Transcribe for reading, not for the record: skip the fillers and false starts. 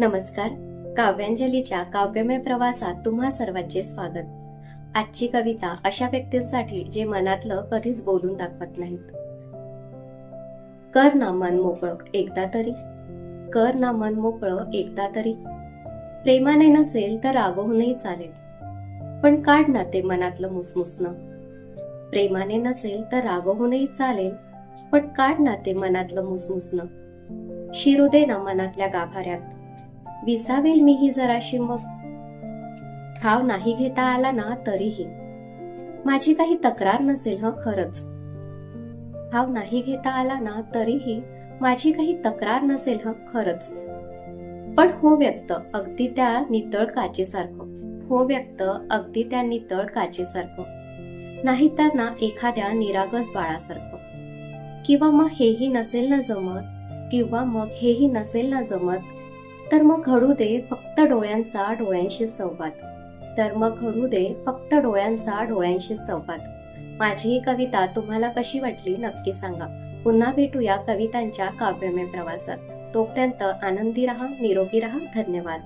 नमस्कार. काव्यांजलीच्या काव्यमय प्रवासात तुम्हा सर्वांचे स्वागत. आजची कविता अशा व्यक्तींसाठी जे मनातलं कधीच बोलून दाखवत नाहीत. कर ना मन मोकळं एकदा तरी, कर ना मन मोकळं एकदा तरी. प्रेमाने नसेल तर रागवूनही चालेल, पण काढ ना ते मनातलं मुसमुसणं. प्रेमाने नसेल तर रागवूनही चालेल, पण काढ ना ते मनातलं मुसमुसणं. शिरू दे ना मनातल्या गाभाऱ्यात, विसावेल मी ही जराशी मग. ठाव नाही घेता आला ना तरीही, माझी काही तक्रार नसेल ह खरच. ठाव नाही घेता आला ना तरीही, माझी काही तक्रार नसेल ह खरच. पण हो व्यक्त अगदी त्या नितळ काचेसारखं, हो व्यक्त अगदी त्या नितळ काचेसारखं. नाही तर ना एखाद्या निरागस बाळासारखं. किंवा मग हेही नसेल ना जमत, किंवा मग हेही नसेल ना जमत, तर मग घडू दे फक्त डोळ्यांचा डोळ्यांशी संवाद. तर मग घडू दे फक्त डोळ्यांचा डोळ्यांशी संवाद. माझी ही कविता तुम्हाला कशी वाटली नक्की सांगा. पुन्हा भेटूया कवितांच्या काव्यमय प्रवासात. तोपर्यंत आनंदी रहा, निरोगी रहा. धन्यवाद.